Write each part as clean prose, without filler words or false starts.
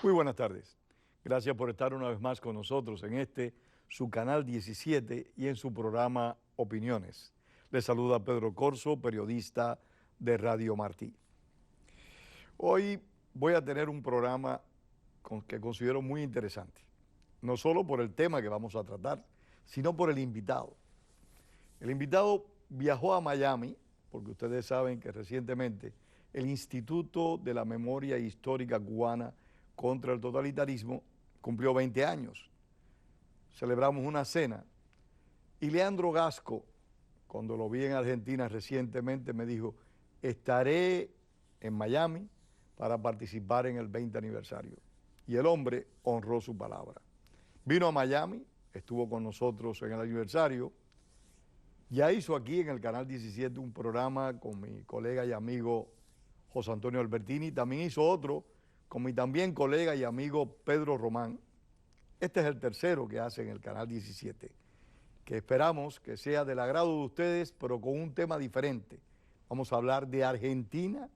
Muy buenas tardes. Gracias por estar una vez más con nosotros en su canal 17 y en su programa Opiniones. Les saluda Pedro Corso, periodista de Radio Martí. Hoy voy a tener un programa que considero muy interesante, no solo por el tema que vamos a tratar, sino por el invitado. El invitado viajó a Miami, porque ustedes saben que recientemente el Instituto de la Memoria Histórica Cubana contra el Totalitarismo cumplió 20 años. Celebramos una cena y Leandro Gasco, cuando lo vi en Argentina recientemente, me dijo, estaré en Miami para participar en el 20 aniversario. Y el hombre honró su palabra. Vino a Miami, estuvo con nosotros en el aniversario, ya hizo aquí en el Canal 17 un programa con mi colega y amigo José Antonio Albertini, también hizo otro con mi también colega y amigo Pedro Román. Este es el tercero que hace en el Canal 17, que esperamos que sea del agrado de ustedes, pero con un tema diferente. Vamos a hablar de Argentina,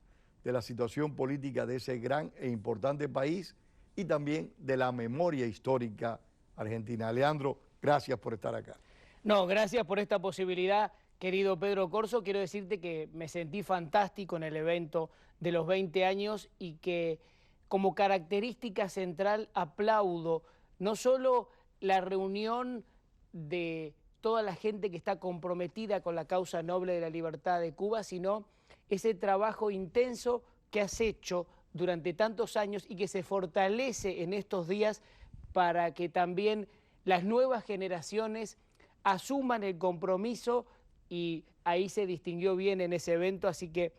de la situación política de ese gran e importante país y también de la memoria histórica argentina. Leandro, gracias por estar acá. No, gracias por esta posibilidad, querido Pedro Corso. Quiero decirte que me sentí fantástico en el evento de los 20 años y que como característica central aplaudo no solo la reunión de toda la gente que está comprometida con la causa noble de la libertad de Cuba, sino ese trabajo intenso que has hecho durante tantos años y que se fortalece en estos días para que también las nuevas generaciones asuman el compromiso, y ahí se distinguió bien en ese evento, así que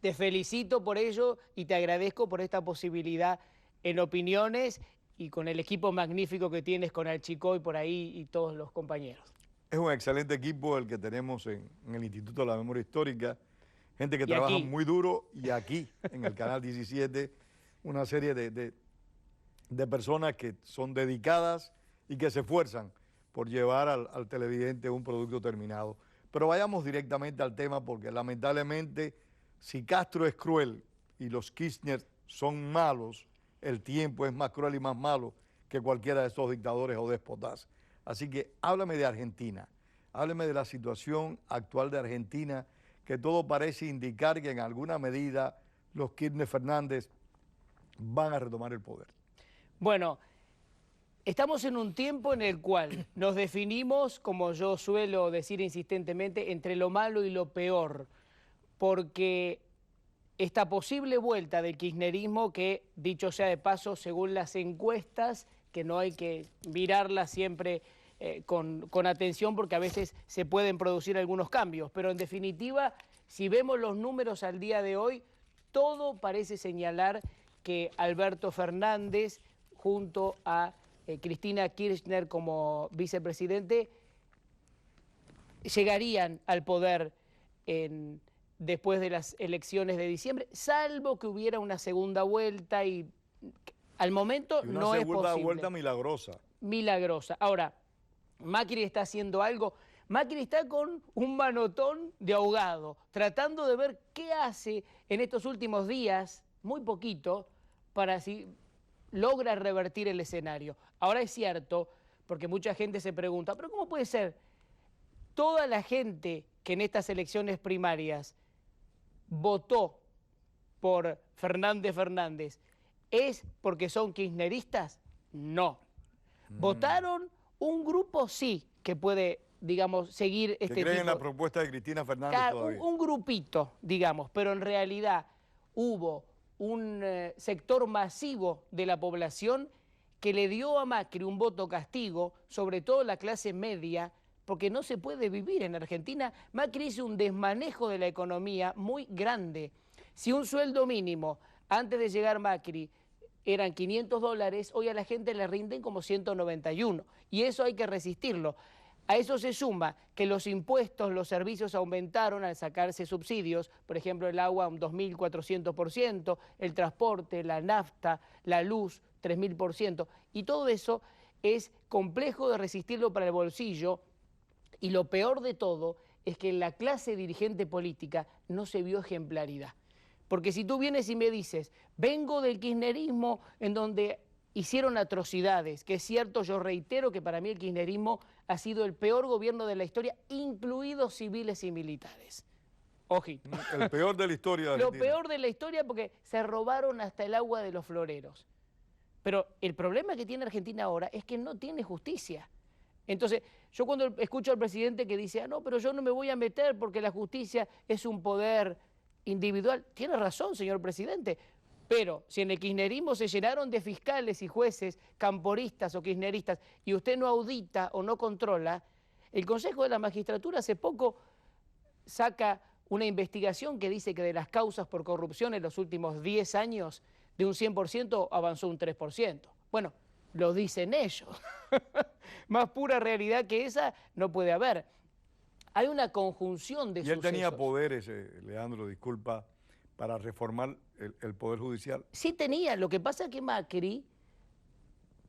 te felicito por ello y te agradezco por esta posibilidad en Opiniones y con el equipo magnífico que tienes con Alchicoy por ahí y todos los compañeros. Es un excelente equipo el que tenemos en el Instituto de la Memoria Histórica, gente que trabaja aquí muy duro, y aquí en el Canal 17 una serie de personas que son dedicadas y que se esfuerzan por llevar al televidente un producto terminado. Pero vayamos directamente al tema, porque lamentablemente si Castro es cruel y los Kirchner son malos, el tiempo es más cruel y más malo que cualquiera de esos dictadores o déspotas. Así que háblame de Argentina, háblame de la situación actual de Argentina, que todo parece indicar que en alguna medida los Kirchner Fernández van a retomar el poder. Bueno, estamos en un tiempo en el cual nos definimos, como yo suelo decir insistentemente, entre lo malo y lo peor, porque esta posible vuelta del kirchnerismo, que dicho sea de paso, según las encuestas, que no hay que mirarlas siempre con atención porque a veces se pueden producir algunos cambios, pero en definitiva, si vemos los números al día de hoy, todo parece señalar que Alberto Fernández, junto a Cristina Kirchner como vicepresidente, llegarían al poder después de las elecciones de diciembre, salvo que hubiera una segunda vuelta, y al momento no es posible. Una vuelta milagrosa. Milagrosa. Ahora, Macri está haciendo algo. Macri está con un manotón de ahogado, tratando de ver qué hace en estos últimos días, muy poquito, para si logra revertir el escenario. Ahora es cierto, porque mucha gente se pregunta, ¿pero cómo puede ser? Toda la gente que en estas elecciones primarias votó por Fernández, ¿es porque son kirchneristas? No. Votaron un grupo, sí, que puede, digamos, seguir este tipo. Que creen en la propuesta de Cristina Fernández todavía. Un grupito, digamos, pero en realidad hubo un sector masivo de la población que le dio a Macri un voto castigo, sobre todo la clase media, porque no se puede vivir en Argentina. Macri hizo un desmanejo de la economía muy grande. Si un sueldo mínimo, antes de llegar Macri, eran $500, hoy a la gente le rinden como 191, y eso hay que resistirlo. A eso se suma que los impuestos, los servicios aumentaron al sacarse subsidios, por ejemplo el agua un 2.400%, el transporte, la nafta, la luz 3.000%, y todo eso es complejo de resistirlo para el bolsillo, y lo peor de todo es que en la clase dirigente política no se vio ejemplaridad. Porque si tú vienes y me dices, vengo del kirchnerismo en donde hicieron atrocidades, que es cierto, yo reitero que para mí el kirchnerismo ha sido el peor gobierno de la historia, incluidos civiles y militares. Ojito. El peor de la historia de Lo Argentina. peor de la historia porque se robaron hasta el agua de los floreros. Pero el problema que tiene Argentina ahora es que no tiene justicia. Entonces, yo cuando escucho al presidente que dice, no, pero yo no me voy a meter porque la justicia es un poder individual. Tiene razón, señor presidente. Pero si en el kirchnerismo se llenaron de fiscales y jueces camporistas o kirchneristas y usted no audita o no controla, el Consejo de la Magistratura hace poco saca una investigación que dice que de las causas por corrupción en los últimos 10 años, de un 100% avanzó un 3%. Bueno, lo dicen ellos. Más pura realidad que esa no puede haber. Hay una conjunción de sucesos. Y él tenía poderes, Leandro, disculpa, para reformar el Poder Judicial. Sí tenía, lo que pasa es que Macri,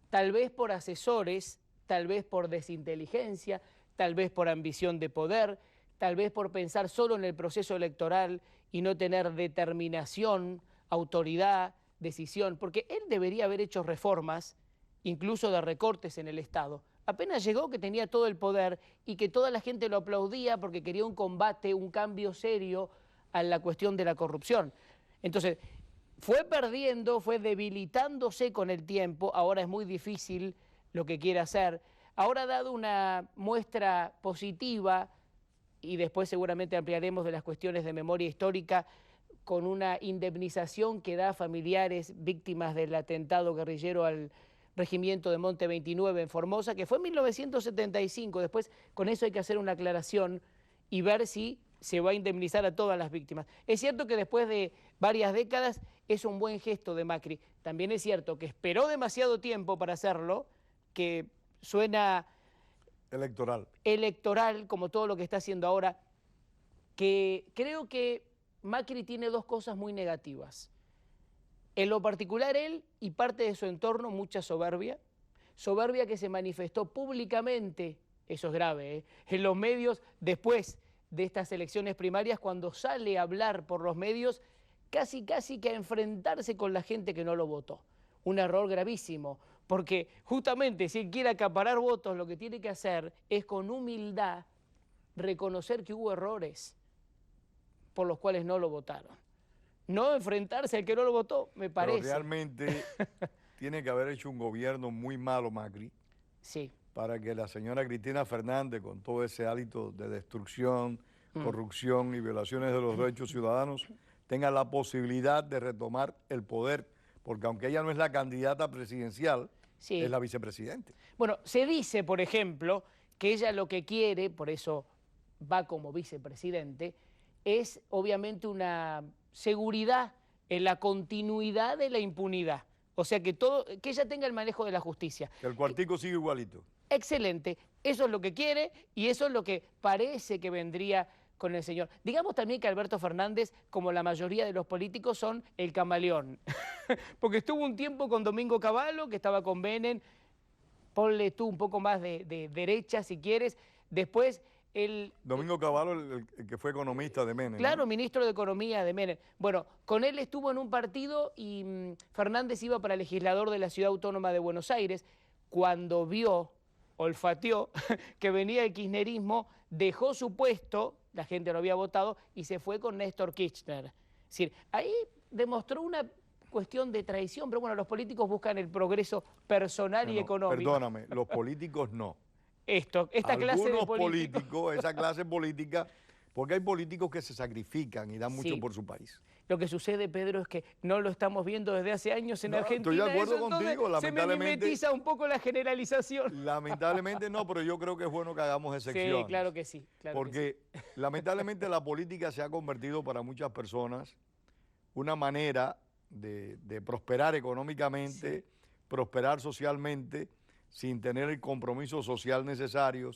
tal vez por asesores, tal vez por desinteligencia, tal vez por ambición de poder, tal vez por pensar solo en el proceso electoral y no tener determinación, autoridad, decisión, porque él debería haber hecho reformas, incluso de recortes en el Estado. Apenas llegó que tenía todo el poder y que toda la gente lo aplaudía porque quería un combate, un cambio serio a la cuestión de la corrupción. Entonces, fue perdiendo, fue debilitándose con el tiempo, ahora es muy difícil lo que quiere hacer. Ahora ha dado una muestra positiva y después seguramente ampliaremos de las cuestiones de memoria histórica con una indemnización que da a familiares víctimas del atentado guerrillero al regimiento de Monte 29 en Formosa, que fue en 1975. Después con eso hay que hacer una aclaración y ver si se va a indemnizar a todas las víctimas. Es cierto que después de varias décadas es un buen gesto de Macri. También es cierto que esperó demasiado tiempo para hacerlo, que suena electoral como todo lo que está haciendo ahora, que creo que Macri tiene dos cosas muy negativas. En lo particular él y parte de su entorno mucha soberbia que se manifestó públicamente, eso es grave, en los medios después de estas elecciones primarias, cuando sale a hablar por los medios, casi que a enfrentarse con la gente que no lo votó. Un error gravísimo, porque justamente si él quiere acaparar votos, lo que tiene que hacer es con humildad reconocer que hubo errores por los cuales no lo votaron. No enfrentarse al que no lo votó, me parece. Pero realmente tiene que haber hecho un gobierno muy malo, Macri, sí, para que la señora Cristina Fernández, con todo ese hálito de destrucción, corrupción y violaciones de los derechos ciudadanos, tenga la posibilidad de retomar el poder, porque aunque ella no es la candidata presidencial, sí, es la vicepresidente. Bueno, se dice, por ejemplo, que ella lo que quiere, por eso va como vicepresidente, es obviamente una seguridad en la continuidad de la impunidad. O sea, que ella tenga el manejo de la justicia. Que el cuartico sigue igualito. Excelente, eso es lo que quiere y eso es lo que parece que vendría con el señor. Digamos también que Alberto Fernández, como la mayoría de los políticos, son el camaleón. Porque estuvo un tiempo con Domingo Cavallo, que estaba con Menem, ponle tú un poco más de derecha si quieres, después Domingo Cavallo, el que fue economista de Menem. Claro, ¿no? ministro de Economía de Menem. Bueno, con él estuvo en un partido y Fernández iba para legislador de la Ciudad Autónoma de Buenos Aires. Cuando olfateó que venía el kirchnerismo, dejó su puesto, la gente lo había votado, y se fue con Néstor Kirchner. Es decir, ahí demostró una cuestión de traición, pero bueno, los políticos buscan el progreso personal y económico. Perdóname, los políticos no. Esta clase de políticos, esa clase política, porque hay políticos que se sacrifican y dan mucho por su país. Lo que sucede, Pedro, es que no lo estamos viendo desde hace años en Argentina. Estoy de acuerdo contigo, lamentablemente. Se mimetiza un poco la generalización. Lamentablemente no, pero yo creo que es bueno que hagamos excepciones. Sí, claro que sí. Porque lamentablemente la política se ha convertido para muchas personas una manera de prosperar económicamente, prosperar socialmente, sin tener el compromiso social necesario,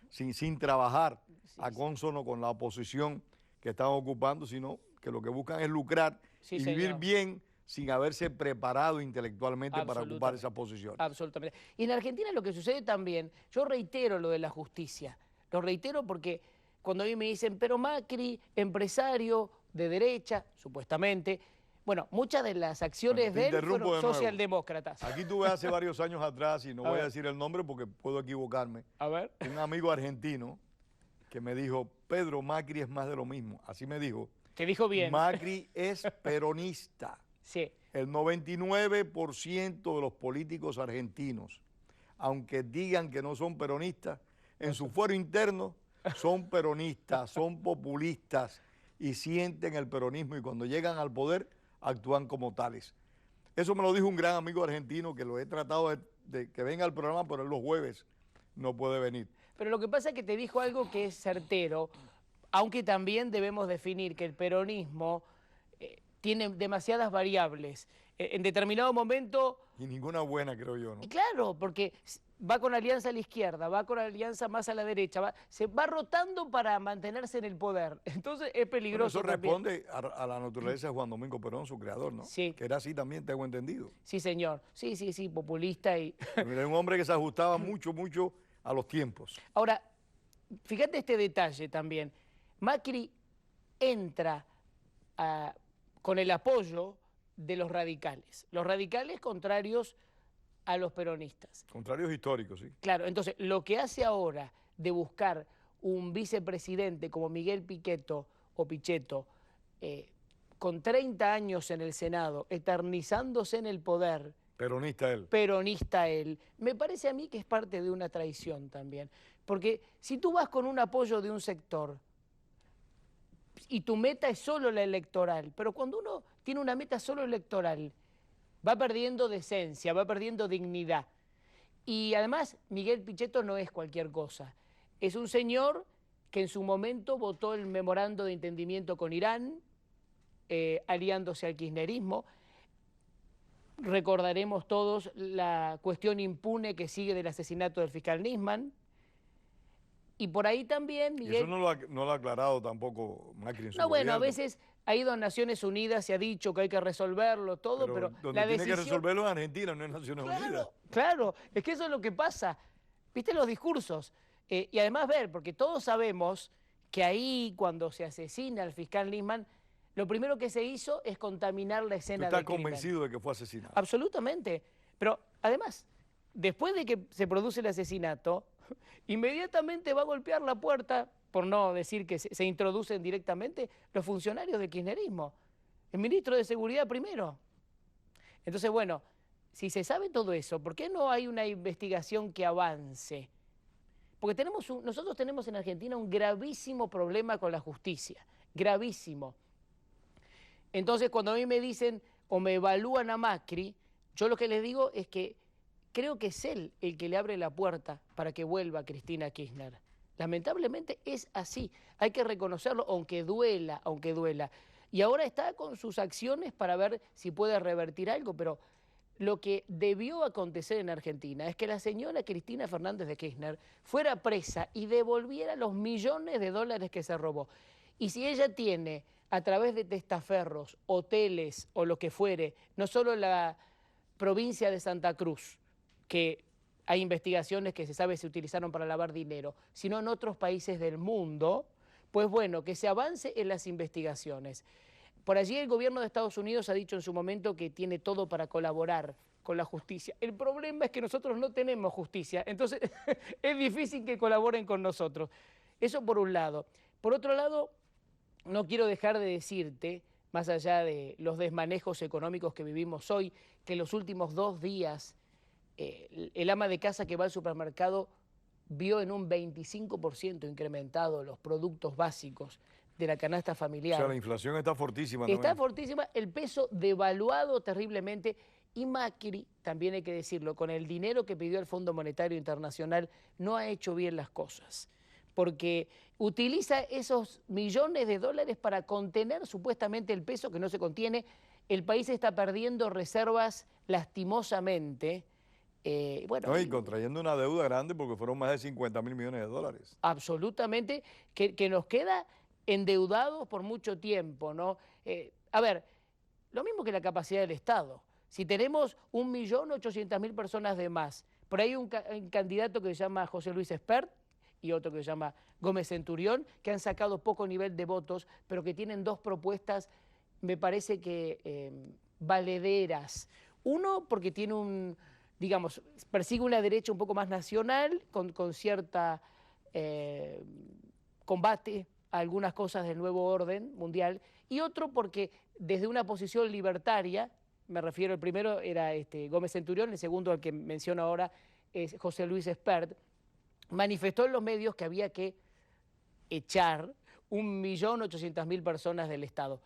sin trabajar a consono con la oposición que están ocupando, sino que lo que buscan es lucrar y vivir bien sin haberse preparado intelectualmente para ocupar esas posiciones. Absolutamente. Y en Argentina lo que sucede también, yo reitero lo de la justicia, lo reitero porque cuando a mí me dicen, pero Macri, empresario, de derecha, supuestamente. Bueno, muchas de las acciones de él fueron socialdemócratas. Aquí tuve hace varios años atrás, y no voy a decir el nombre porque puedo equivocarme, a ver, un amigo argentino que me dijo, Pedro, Macri es más de lo mismo. Así me dijo. Te dijo bien. Macri es peronista. Sí. El 99% de los políticos argentinos, aunque digan que no son peronistas, en su fuero interno son peronistas, son populistas y sienten el peronismo y cuando llegan al poder actúan como tales. Eso me lo dijo un gran amigo argentino que lo he tratado de que venga al programa, pero él los jueves no puede venir. Pero lo que pasa es que te dijo algo que es certero, aunque también debemos definir que el peronismo tiene demasiadas variables. En determinado momento... Y ninguna buena, creo yo, ¿no? Y claro, porque va con alianza a la izquierda, va con alianza más a la derecha, se va rotando para mantenerse en el poder. Entonces es peligroso. Bueno, eso responde a la naturaleza de Juan Domingo Perón, su creador, ¿no? Sí. Que era así también, tengo entendido. Sí, señor. Sí, populista y... Era un hombre que se ajustaba mucho a los tiempos. Ahora, fíjate este detalle también. Macri entra con el apoyo de los radicales contrarios a los peronistas. Contrarios históricos, sí. Claro, entonces lo que hace ahora de buscar un vicepresidente como Miguel Pichetto o Pichetto, con 30 años en el Senado, eternizándose en el poder. Peronista él. Me parece a mí que es parte de una traición también. Porque si tú vas con un apoyo de un sector y tu meta es solo la electoral, pero cuando uno tiene una meta solo electoral, va perdiendo decencia, va perdiendo dignidad. Y además, Miguel Pichetto no es cualquier cosa. Es un señor que en su momento votó el memorando de entendimiento con Irán, aliándose al kirchnerismo. Recordaremos todos la cuestión impune que sigue del asesinato del fiscal Nisman. Y por ahí también, Miguel... Y eso no lo ha aclarado tampoco Macri en su gobierno. Bueno, a veces ha ido a Naciones Unidas, se ha dicho que hay que resolverlo, todo, pero donde la tiene decisión... que resolverlo en Argentina, no en Naciones Unidas. Claro, es que eso es lo que pasa. ¿Viste los discursos? Y además porque todos sabemos que ahí, cuando se asesina al fiscal Nisman, lo primero que se hizo es contaminar la escena del crimen. ¿Estás convencido de que fue asesinado? Absolutamente. Pero además, después de que se produce el asesinato, inmediatamente va a golpear la puerta, por no decir que se introducen directamente, los funcionarios del kirchnerismo. El ministro de Seguridad primero. Entonces, bueno, si se sabe todo eso, ¿por qué no hay una investigación que avance? Porque nosotros tenemos en Argentina un gravísimo problema con la justicia, gravísimo. Entonces, cuando a mí me dicen o me evalúan a Macri, yo lo que les digo es que creo que es él el que le abre la puerta para que vuelva Cristina Kirchner. Lamentablemente es así, hay que reconocerlo, aunque duela, aunque duela. Y ahora está con sus acciones para ver si puede revertir algo, pero lo que debió acontecer en Argentina es que la señora Cristina Fernández de Kirchner fuera presa y devolviera los millones de dólares que se robó. Y si ella tiene, a través de testaferros, hoteles o lo que fuere, no solo la provincia de Santa Cruz, que hay investigaciones que se sabe se utilizaron para lavar dinero, sino en otros países del mundo, pues bueno, que se avance en las investigaciones. Por allí el gobierno de Estados Unidos ha dicho en su momento que tiene todo para colaborar con la justicia. El problema es que nosotros no tenemos justicia, entonces es difícil que colaboren con nosotros. Eso por un lado. Por otro lado, no quiero dejar de decirte, más allá de los desmanejos económicos que vivimos hoy, que en los últimos 2 días el ama de casa que va al supermercado vio en un 25% incrementado los productos básicos de la canasta familiar. O sea, la inflación está fortísima. Está fortísima, el peso devaluado terriblemente. Y Macri, también hay que decirlo, con el dinero que pidió el Fondo Monetario Internacional, no ha hecho bien las cosas. Porque utiliza esos millones de dólares para contener supuestamente el peso que no se contiene. El país está perdiendo reservas lastimosamente. No, y contrayendo una deuda grande porque fueron más de 50.000 millones de dólares. Absolutamente, que nos queda endeudados por mucho tiempo, ¿no? A ver, lo mismo que la capacidad del Estado. Si tenemos 1.800.000 personas de más, por ahí un candidato que se llama José Luis Espert, y otro que se llama Gómez Centurión, que han sacado poco nivel de votos, pero que tienen dos propuestas, me parece que valederas. Uno, porque tiene digamos, persigue una derecha un poco más nacional, con cierta combate a algunas cosas del nuevo orden mundial, y otro porque desde una posición libertaria, me refiero, el primero era Gómez Centurión, el segundo, al que menciono ahora, es José Luis Espert, manifestó en los medios que había que echar 1.800.000 personas del Estado.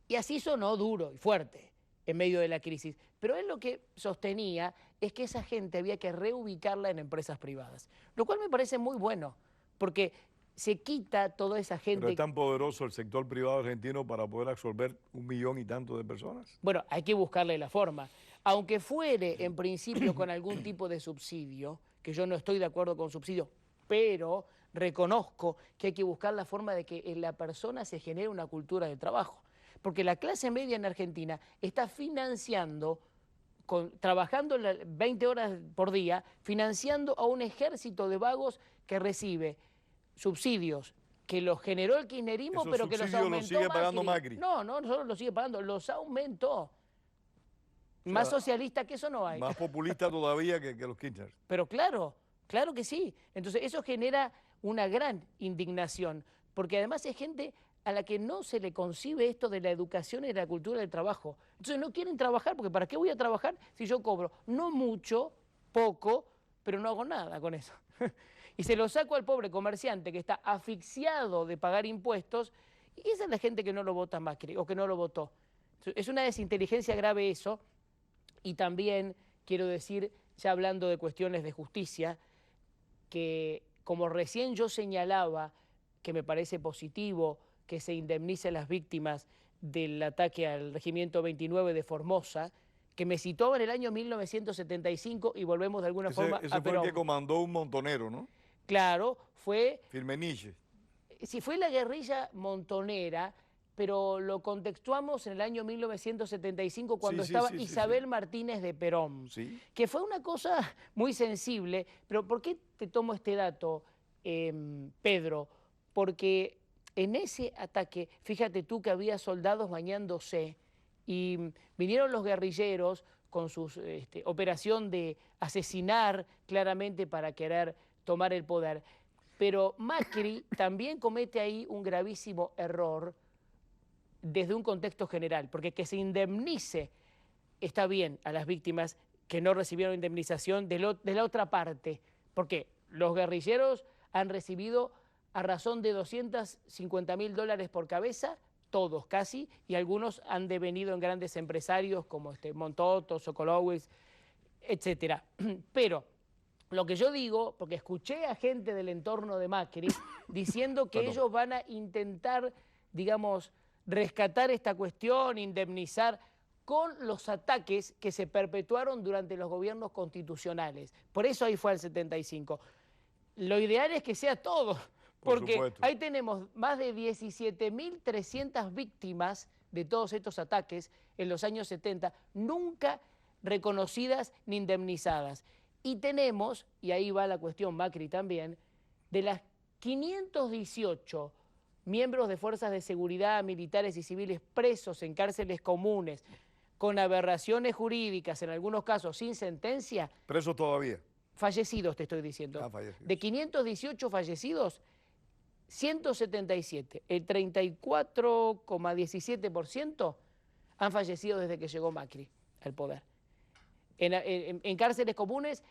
Y así sonó duro y fuerte en medio de la crisis. Pero él lo que sostenía es que esa gente había que reubicarla en empresas privadas, lo cual me parece muy bueno, porque se quita toda esa gente. Pero es tan poderoso el sector privado argentino para poder absorber 1.000.000 y tanto de personas. Bueno, hay que buscarle la forma. Aunque fuere en principio con algún tipo de subsidio, que yo no estoy de acuerdo con subsidio, pero reconozco que hay que buscar la forma de que en la persona se genere una cultura de trabajo. Porque la clase media en Argentina está financiando, trabajando 20 horas por día, financiando a un ejército de vagos que recibe subsidios que los generó el kirchnerismo, pero que los aumentó. ¿Los sigue pagando Macri? No solo los sigue pagando, los aumentó. Más socialista que eso no hay. Más populista todavía que los Kirchner. Pero claro que sí. Entonces eso genera una gran indignación, porque además es gente a la que no se le concibe esto de la educación y de la cultura del trabajo. Entonces no quieren trabajar, porque ¿para qué voy a trabajar si yo cobro? No mucho, poco, pero no hago nada con eso. Y se lo saco al pobre comerciante que está asfixiado de pagar impuestos, y esa es la gente que no lo vota Macri, o que no lo votó. Es una desinteligencia grave eso, y también quiero decir, ya hablando de cuestiones de justicia, que como recién yo señalaba, que me parece positivo que se indemnice a las víctimas del ataque al Regimiento 29 de Formosa, que me citó en el año 1975, y volvemos de alguna forma a Perón. Ese fue el que comandó un montonero, ¿no? Claro, fue... Firmenich. Sí, fue la guerrilla montonera, pero lo contextuamos en el año 1975 cuando estaba Isabel Martínez de Perón, que fue una cosa muy sensible. Pero ¿por qué te tomo este dato, Pedro? Porque en ese ataque, fíjate tú que había soldados bañándose y vinieron los guerrilleros con su operación de asesinar claramente para querer tomar el poder. Pero Macri también comete ahí un gravísimo error desde un contexto general, porque que se indemnice está bien a las víctimas que no recibieron indemnización de la otra parte, porque los guerrilleros han recibido a razón de $250.000 por cabeza, todos casi, y algunos han devenido en grandes empresarios como Montoto, Sokolowicz, etc. Pero lo que yo digo, porque escuché a gente del entorno de Macri diciendo que ellos van a intentar, digamos, rescatar esta cuestión, indemnizar con los ataques que se perpetuaron durante los gobiernos constitucionales. Por eso ahí fue al 75. Lo ideal es que sea todo, porque ahí tenemos más de 17.300 víctimas de todos estos ataques en los años 70, nunca reconocidas ni indemnizadas. Y tenemos, y ahí va la cuestión Macri también, de las 518 miembros de fuerzas de seguridad, militares y civiles presos en cárceles comunes, con aberraciones jurídicas, en algunos casos sin sentencia. ¿Presos todavía? Fallecidos, te estoy diciendo. De 518 fallecidos, 177, el 34,17% han fallecido desde que llegó Macri al poder. En cárceles comunes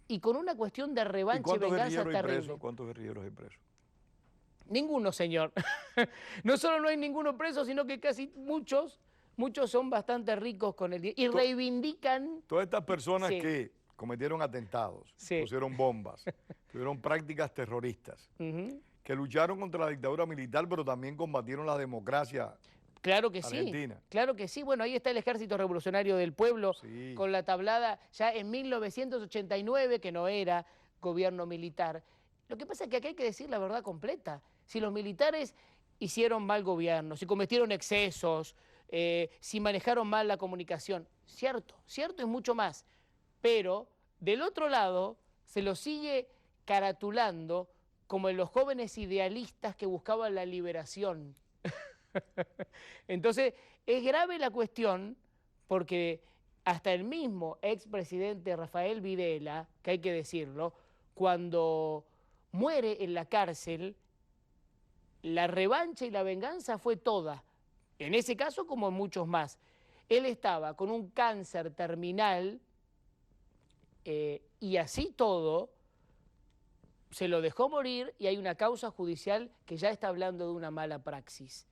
y con una cuestión de revancha y venganza terrible. ¿Cuántos guerrilleros hay presos? Ninguno, señor. No solo no hay ninguno preso, sino que casi muchos son bastante ricos con el dinero y reivindican... Todas estas personas que cometieron atentados, pusieron bombas, tuvieron prácticas terroristas, que lucharon contra la dictadura militar, pero también combatieron la democracia. Claro que Argentina. Sí, claro que sí. Bueno, ahí está el Ejército Revolucionario del Pueblo con la tablada ya en 1989, que no era gobierno militar. Lo que pasa es que aquí hay que decir la verdad completa. Si los militares hicieron mal gobierno, si cometieron excesos, si manejaron mal la comunicación, cierto y mucho más. Pero del otro lado se los sigue caratulando como en los jóvenes idealistas que buscaban la liberación. Entonces, es grave la cuestión porque hasta el mismo expresidente Rafael Videla, que hay que decirlo, cuando muere en la cárcel, la revancha y la venganza fue toda, en ese caso como en muchos más. Él estaba con un cáncer terminal y así todo se lo dejó morir y hay una causa judicial que ya está hablando de una mala praxis,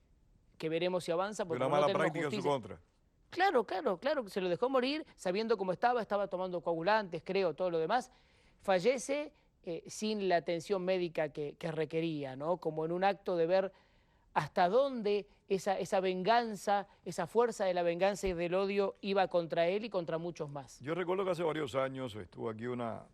que veremos si avanza. Porque una mala práctica en su contra. Claro, que se lo dejó morir sabiendo cómo estaba tomando coagulantes, creo, todo lo demás. Fallece sin la atención médica que requería, ¿no? Como en un acto de ver hasta dónde esa venganza, esa fuerza de la venganza y del odio iba contra él y contra muchos más. Yo recuerdo que hace varios años estuvo aquí una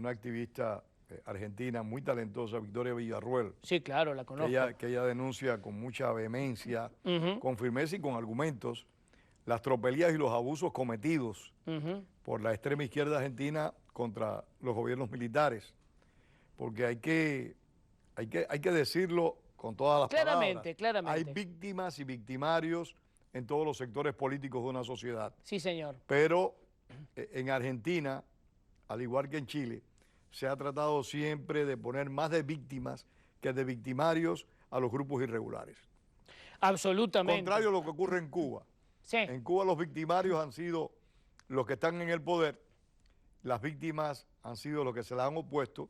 activista argentina muy talentosa, Victoria Villarruel. Sí, claro, la conozco. Que ella denuncia con mucha vehemencia, con firmeza y con argumentos, las tropelías y los abusos cometidos por la extrema izquierda argentina contra los gobiernos militares. Porque hay que decirlo con todas las palabras. Claramente. Hay víctimas y victimarios en todos los sectores políticos de una sociedad. Sí, señor. Pero en Argentina, al igual que en Chile, se ha tratado siempre de poner más de víctimas que de victimarios a los grupos irregulares. Absolutamente. Contrario a lo que ocurre en Cuba. Sí. En Cuba los victimarios han sido los que están en el poder, las víctimas han sido los que se le han opuesto,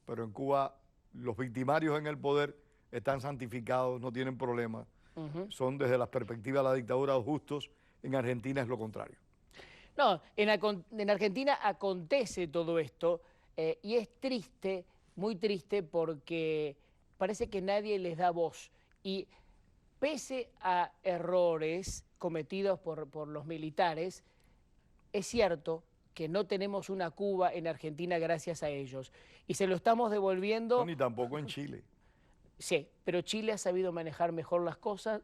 pero en Cuba los victimarios en el poder están santificados, no tienen problemas, son desde la perspectiva de la dictadura justos. En Argentina es lo contrario. No, en Argentina acontece todo esto y es triste, muy triste, porque parece que nadie les da voz. Y pese a errores cometidos por los militares, es cierto que no tenemos una Cuba en Argentina gracias a ellos. Y se lo estamos devolviendo... No, ni tampoco en Chile. Sí, pero Chile ha sabido manejar mejor las cosas.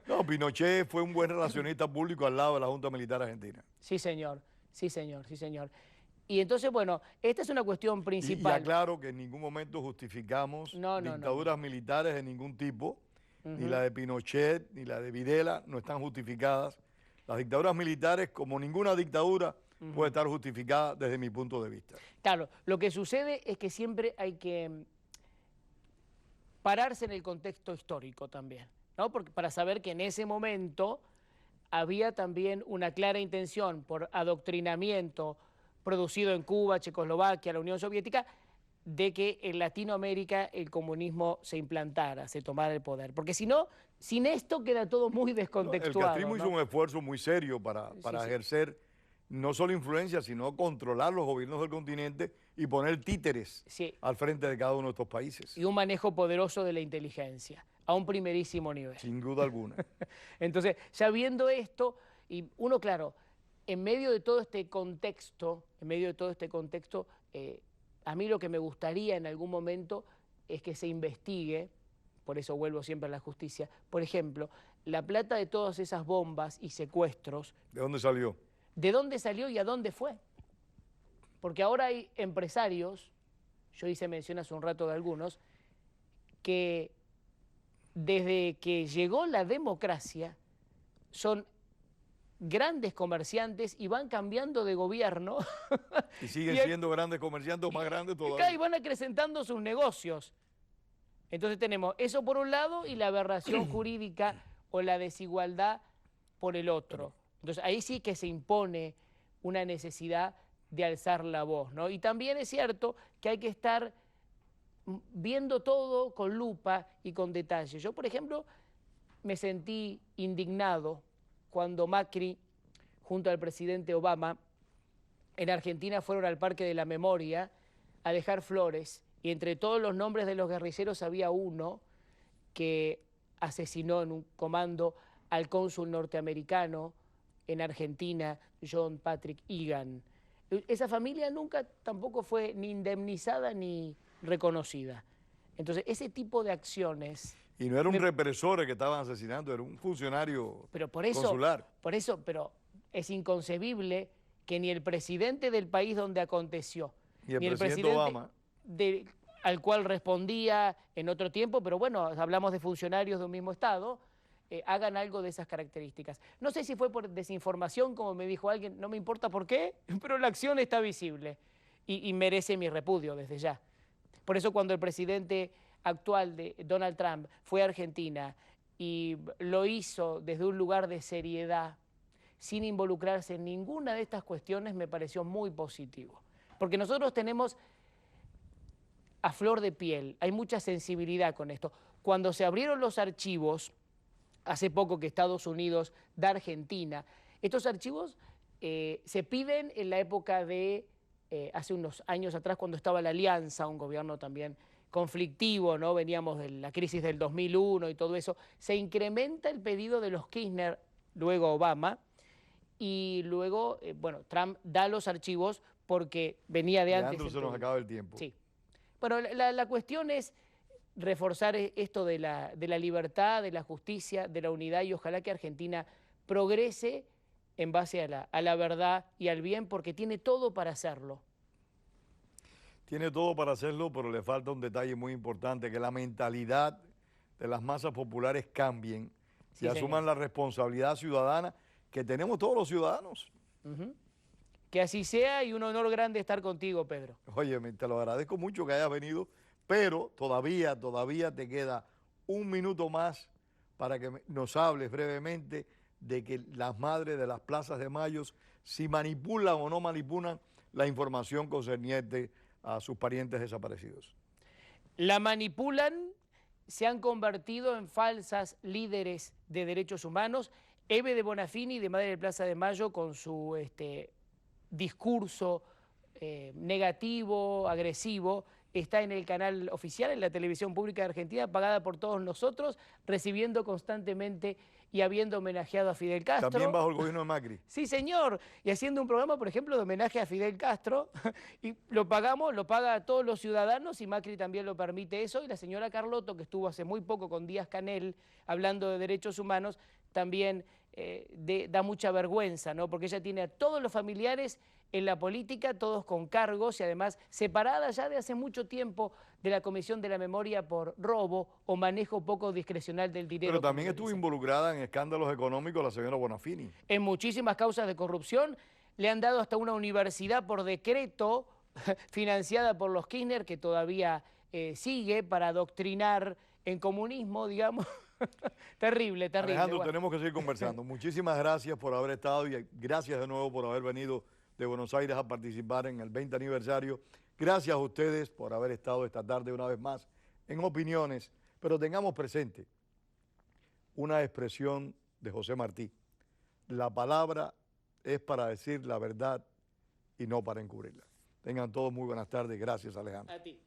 No, Pinochet fue un buen relacionista público al lado de la Junta Militar Argentina. Sí, señor. Y entonces, bueno, esta es una cuestión principal. Y aclaro que en ningún momento justificamos dictaduras militares de ningún tipo, ni la de Pinochet, ni la de Videla, no están justificadas. Las dictaduras militares, como ninguna dictadura, puede estar justificada desde mi punto de vista. Claro, lo que sucede es que siempre hay que pararse en el contexto histórico también, ¿no? Porque para saber que en ese momento había también una clara intención por adoctrinamiento producido en Cuba, Checoslovaquia, la Unión Soviética, de que en Latinoamérica el comunismo se implantara, se tomara el poder. Porque si no, sin esto queda todo muy descontextuado. El castrismo hizo un esfuerzo muy serio para ejercer no solo influencia, sino controlar los gobiernos del continente y poner títeres al frente de cada uno de estos países. Y un manejo poderoso de la inteligencia, a un primerísimo nivel. Sin duda alguna. Entonces, ya viendo esto, y uno, claro, en medio de todo este contexto, a mí lo que me gustaría en algún momento es que se investigue, por eso vuelvo siempre a la justicia, por ejemplo, la plata de todas esas bombas y secuestros. ¿De dónde salió? ¿De dónde salió y a dónde fue? Porque ahora hay empresarios, yo hice mención hace un rato de algunos, que desde que llegó la democracia son grandes comerciantes y van cambiando de gobierno. Y siguen siendo grandes comerciantes, más grandes todavía. Y van acrecentando sus negocios. Entonces tenemos eso por un lado y la aberración jurídica o la desigualdad por el otro. Entonces ahí sí que se impone una necesidad de alzar la voz, ¿no? Y también es cierto que hay que estar viendo todo con lupa y con detalle. Yo, por ejemplo, me sentí indignado cuando Macri, junto al presidente Obama, en Argentina fueron al Parque de la Memoria a dejar flores, y entre todos los nombres de los guerrilleros había uno que asesinó en un comando al cónsul norteamericano en Argentina, John Patrick Egan. Esa familia nunca tampoco fue ni indemnizada ni reconocida. Entonces, ese tipo de acciones... Y no era un represor el que estaban asesinando, era un funcionario consular. Por eso, pero es inconcebible que ni el presidente del país donde aconteció, ni el presidente Obama, al cual respondía en otro tiempo, pero bueno, hablamos de funcionarios de un mismo Estado, hagan algo de esas características. No sé si fue por desinformación, como me dijo alguien, no me importa por qué, pero la acción está visible y merece mi repudio desde ya. Por eso cuando el presidente actual de Donald Trump fue a Argentina y lo hizo desde un lugar de seriedad, sin involucrarse en ninguna de estas cuestiones, me pareció muy positivo. Porque nosotros tenemos a flor de piel, hay mucha sensibilidad con esto. Cuando se abrieron los archivos, hace poco que Estados Unidos da Argentina, estos archivos se piden en la época de, hace unos años atrás, cuando estaba la Alianza, un gobierno también conflictivo, ¿no? Veníamos de la crisis del 2001 y todo eso, se incrementa el pedido de los Kirchner, luego Obama, y luego, bueno, Trump da los archivos porque venía de antes. Leandro, se nos acaba el tiempo. Sí. Bueno, la cuestión es reforzar esto de la libertad, de la justicia, de la unidad, y ojalá que Argentina progrese en base a la verdad y al bien, porque tiene todo para hacerlo. Tiene todo para hacerlo, pero le falta un detalle muy importante, que la mentalidad de las masas populares cambien y asuman la responsabilidad ciudadana que tenemos todos los ciudadanos. Que así sea, y un honor grande estar contigo, Pedro. Oye, te lo agradezco mucho que hayas venido, pero todavía te queda un minuto más para que nos hables brevemente de que las madres de las plazas de Mayo, si manipulan o no manipulan la información concerniente a sus parientes desaparecidos. La manipulan, se han convertido en falsas líderes de derechos humanos. Eve de Bonafini, de Madre de Plaza de Mayo, con su discurso negativo, agresivo, está en el canal oficial, en la televisión pública de Argentina, pagada por todos nosotros, recibiendo constantemente y habiendo homenajeado a Fidel Castro. También bajo el gobierno de Macri. Sí, señor, y haciendo un programa, por ejemplo, de homenaje a Fidel Castro, y lo pagamos, lo paga a todos los ciudadanos, y Macri también lo permite eso, y la señora Carlotto, que estuvo hace muy poco con Díaz-Canel hablando de derechos humanos, también da mucha vergüenza, ¿no? Porque ella tiene a todos los familiares en la política, todos con cargos y además separada ya de hace mucho tiempo de la Comisión de la Memoria por robo o manejo poco discrecional del dinero. Pero también estuvo involucrada en escándalos económicos la señora Bonafini. En muchísimas causas de corrupción, le han dado hasta una universidad por decreto financiada por los Kirchner, que todavía sigue para adoctrinar en comunismo, digamos. Terrible, terrible. Alejandro, bueno, tenemos que seguir conversando. Muchísimas gracias por haber estado y gracias de nuevo por haber venido de Buenos Aires a participar en el 20 aniversario. Gracias a ustedes por haber estado esta tarde una vez más en Opiniones, pero tengamos presente una expresión de José Martí. La palabra es para decir la verdad y no para encubrirla. Tengan todos muy buenas tardes. Gracias, Alejandro. A ti.